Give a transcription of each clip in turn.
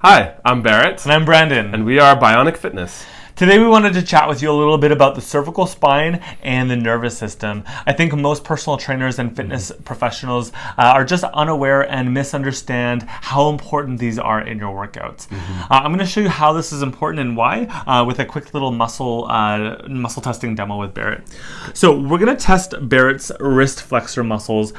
Hi, I'm Barrett. And I'm Brandon. And we are Bionicfitness. Today we wanted to chat with you a little bit about the cervical spine and the nervous system. I think most personal trainers and fitness professionals are just unaware and misunderstand how important these are in your workouts. I'm going to show you how this is important and why with a quick little muscle testing demo with Barrett. So we're going to test Barrett's wrist flexor muscles.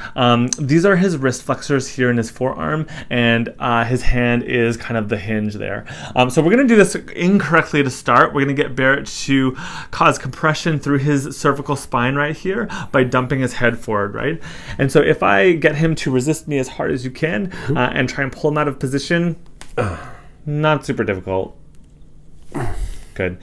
These are his wrist flexors here in his forearm, and his hand is kind of the hinge there. So we're going to do this incorrectly to start. We're going to get Barrett to cause compression through his cervical spine right here by dumping his head forward, right? And so if I get him to resist me as hard as you can and try and pull him out of position, not super difficult. Good.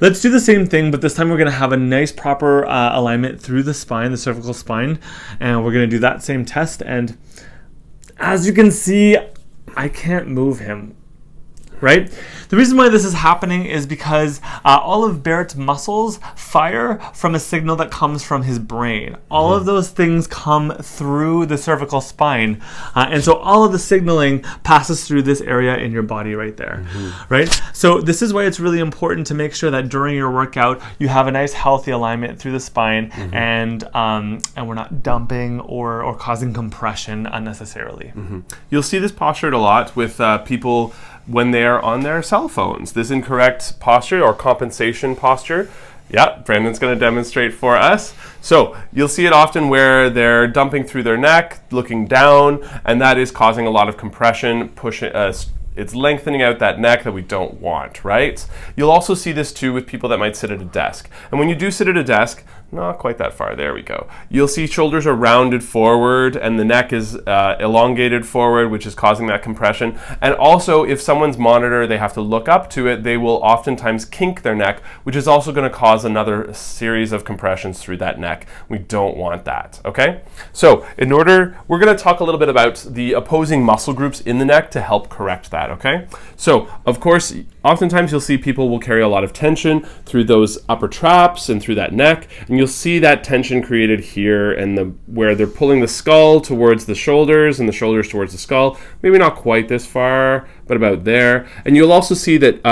Let's do the same thing, but this time we're going to have a nice proper alignment through the spine, the cervical spine, and we're going to do that same test. And as you can see, I can't move him. Right? The reason why this is happening is because all of Barrett's muscles fire from a signal that comes from his brain. All of those things come through the cervical spine. And so all of the signaling passes through this area in your body right there. Right? So this is why it's really important to make sure that during your workout, you have a nice healthy alignment through the spine and we're not dumping or causing compression unnecessarily. You'll see this postured a lot with people when they are on their cell phones. This incorrect posture or compensation posture. Yeah, Brandon's going to demonstrate for us. So you'll see it often where they're dumping through their neck, looking down, and that is causing a lot of compression, pushing it's lengthening out that neck that we don't want, right? You'll also see this too with people that might sit at a desk. And when you do sit at a desk, not quite that far, there we go. You'll see shoulders are rounded forward and the neck is elongated forward, which is causing that compression. And also, if someone's monitor, they have to look up to it, they will oftentimes kink their neck, which is also going to cause another series of compressions through that neck. We don't want that, okay? So we're going to talk a little bit about the opposing muscle groups in the neck to help correct that, okay? So, of course, oftentimes you'll see people will carry a lot of tension through those upper traps and through that neck, and you'll see that tension created here and where they're pulling the skull towards the shoulders and the shoulders towards the skull. Maybe not quite this far, but about there. And you'll also see that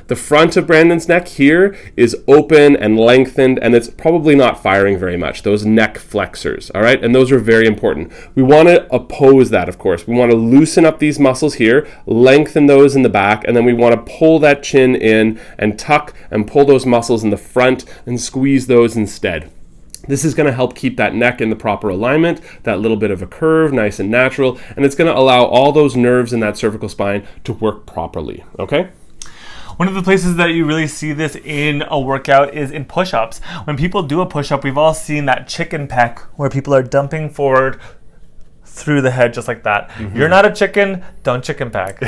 the front of Brandon's neck here is open and lengthened, and it's probably not firing very much, those neck flexors, all right? And those are very important. We want to oppose that, of course. We want to loosen up these muscles here, lengthen those in the back, and then we want to pull that chin in and tuck and pull those muscles in the front and squeeze those instead. This is going to help keep that neck in the proper alignment, that little bit of a curve, nice and natural, and it's going to allow all those nerves in that cervical spine to work properly, okay? One of the places that you really see this in a workout is in push-ups. When people do a push-up, we've all seen that chicken peck where people are dumping forward through the head just like that. You're not a chicken, don't chicken pack.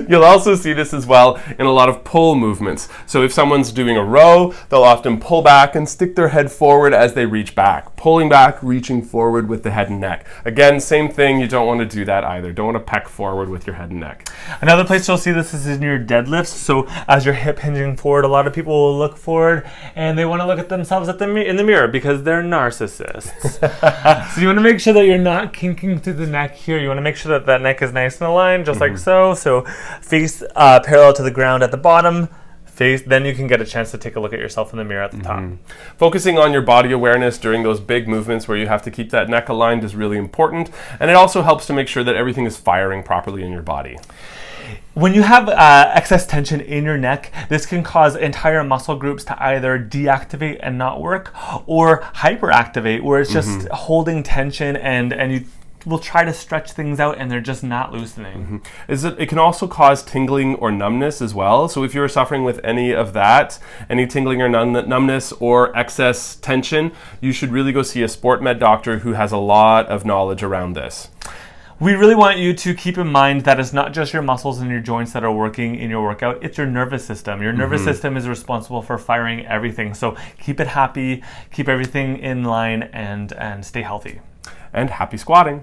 You'll also see this as well in a lot of pull movements. So if someone's doing a row, they'll often pull back and stick their head forward as they reach back. Pulling back, reaching forward with the head and neck. Again, same thing, you don't want to do that either. Don't want to peck forward with your head and neck. Another place you'll see this is in your deadlifts. So as your hip hinging forward, a lot of people will look forward and they want to look at themselves in the mirror because they're narcissists. So you want to make sure that you're not kinking through the neck here. You want to make sure that that neck is nice and aligned, just like so. So face parallel to the ground at the bottom. Then you can get a chance to take a look at yourself in the mirror at the top. Focusing on your body awareness during those big movements where you have to keep that neck aligned is really important. And it also helps to make sure that everything is firing properly in your body. When you have excess tension in your neck, this can cause entire muscle groups to either deactivate and not work or hyperactivate, where it's just holding tension and you will try to stretch things out and they're just not loosening. It can also cause tingling or numbness as well. So if you're suffering with any of that, any tingling or numbness or excess tension, you should really go see a sport med doctor who has a lot of knowledge around this. We really want you to keep in mind that it's not just your muscles and your joints that are working in your workout, it's your nervous system. Your nervous system is responsible for firing everything. So keep it happy, keep everything in line, and stay healthy. And happy squatting.